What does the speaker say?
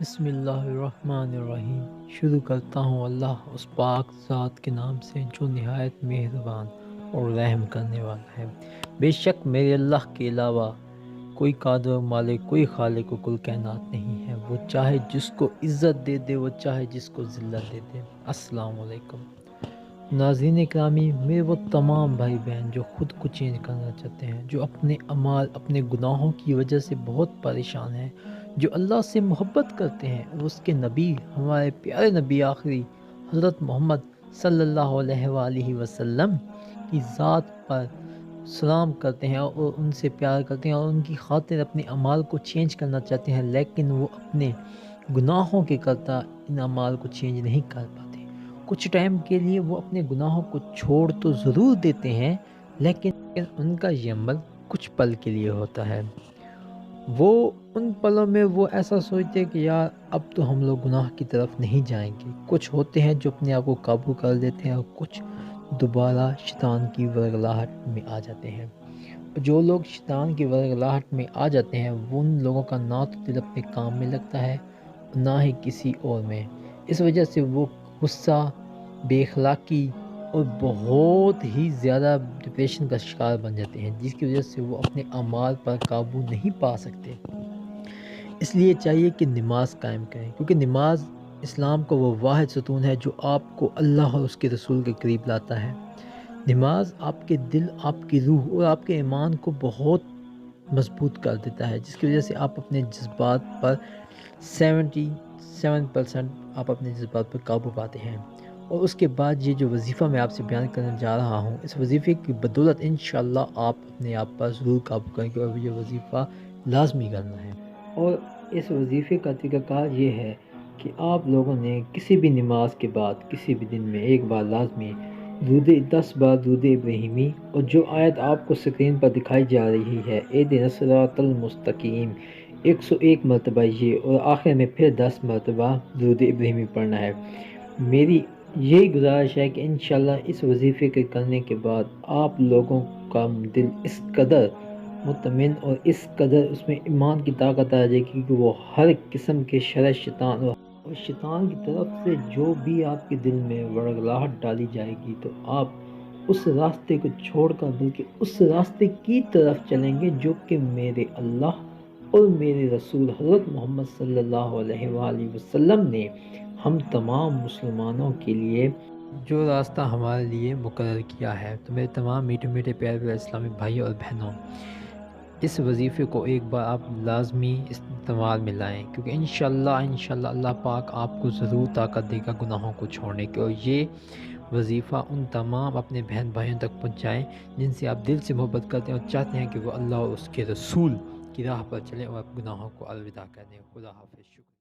بسم اللہ الرحمن الرحیم۔ شروع کرتا ہوں اللہ اس پاک ذات کے نام سے جو نہایت مہربان اور رحم کرنے والا ہے۔ بے شک میرے اللہ کے علاوہ کوئی قادر و مالک، کوئی خالق و کل کائنات نہیں ہے۔ وہ چاہے جس کو عزت دے دے، وہ چاہے جس کو ذلت دے دے۔ السلام علیکم ناظرین اکرامی، میرے وہ تمام بھائی بہن جو خود کو چینج کرنا چاہتے ہیں، جو اپنے اعمال، اپنے گناہوں کی وجہ سے بہت پریشان ہیں، جو اللہ سے محبت کرتے ہیں اور اس کے نبی، ہمارے پیارے نبی آخری حضرت محمد صلی اللہ علیہ وآلہ وسلم کی ذات پر سلام کرتے ہیں اور ان سے پیار کرتے ہیں اور ان کی خاطر اپنے اعمال کو چینج کرنا چاہتے ہیں، لیکن وہ اپنے گناہوں کے کرتا ان اعمال کو چینج نہیں کر پاتے۔ کچھ ٹائم کے لیے وہ اپنے گناہوں کو چھوڑ تو ضرور دیتے ہیں، لیکن ان کا یہ عمل کچھ پل کے لیے ہوتا ہے۔ وہ ان پلوں میں وہ ایسا سوچتے کہ یار اب تو ہم لوگ گناہ کی طرف نہیں جائیں گے۔ کچھ ہوتے ہیں جو اپنے آپ کو قابو کر لیتے ہیں اور کچھ دوبارہ شیطان کی ورگلاہٹ میں آ جاتے ہیں۔ جو لوگ شیطان کی ورگلاہٹ میں آ جاتے ہیں، وہ ان لوگوں کا نہ تو دل اپنے کام میں لگتا ہے، نہ ہی کسی اور میں۔ اس وجہ سے وہ غصہ، بے اخلاقی اور بہت ہی زیادہ ڈپریشن کا شکار بن جاتے ہیں، جس کی وجہ سے وہ اپنے اعمال پر قابو نہیں پا سکتے۔ اس لیے چاہیے کہ نماز قائم کریں، کیونکہ نماز اسلام کا وہ واحد ستون ہے جو آپ کو اللہ اور اس کے رسول کے قریب لاتا ہے۔ نماز آپ کے دل، آپ کی روح اور آپ کے ایمان کو بہت مضبوط کر دیتا ہے، جس کی وجہ سے آپ اپنے جذبات پر 77% آپ اپنے جذبات پر قابو پاتے ہیں۔ اور اس کے بعد یہ جو وظیفہ میں آپ سے بیان کرنے جا رہا ہوں، اس وظیفے کی بدولت انشاءاللہ آپ اپنے آپ پر ضرور قابو کریں گے اور یہ وظیفہ لازمی کرنا ہے۔ اور اس وظیفے کا طریقہ کار یہ ہے کہ آپ لوگوں نے کسی بھی نماز کے بعد کسی بھی دن میں ایک بار لازمی 10 بار درود ابراہیمی، اور جو آیت آپ کو سکرین پر دکھائی جا رہی ہے اہدنا الصراط المستقیم، 101 مرتبہ یہ، اور آخر میں پھر 10 مرتبہ درود ابراہیمی پڑھنا ہے۔ میری یہی گزارش ہے کہ انشاءاللہ اس وظیفے کے کرنے کے بعد آپ لوگوں کا دل اس قدر مطمئن اور اس قدر اس میں ایمان کی طاقت آ جائے گی کہ وہ ہر قسم کے شر شیطان اور شیطان کی طرف سے جو بھی آپ کے دل میں ورگلاہٹ ڈالی جائے گی، تو آپ اس راستے کو چھوڑ کر بلکہ اس راستے کی طرف چلیں گے جو کہ میرے اللہ اور میرے رسول حضرت محمد صلی اللہ علیہ وآلہ وسلم نے ہم تمام مسلمانوں کے لیے جو راستہ ہمارے لیے مقرر کیا ہے۔ تو میرے تمام میٹھے میٹھے پیارے پیارے اسلامی بھائیوں اور بہنوں، اس وظیفے کو ایک بار آپ لازمی استعمال میں لائیں، کیونکہ انشاءاللہ اللہ پاک آپ کو ضرور طاقت دے گا گناہوں کو چھوڑنے کی۔ اور یہ وظیفہ ان تمام اپنے بہن بھائیوں تک پہنچائیں جن سے آپ دل سے محبت کرتے ہیں اور چاہتے ہیں کہ وہ اللہ اور اس کے رسول کی راہ پر چلیں اور گناہوں کو الوداع کر دیں۔ خدا حافظ، شکریہ۔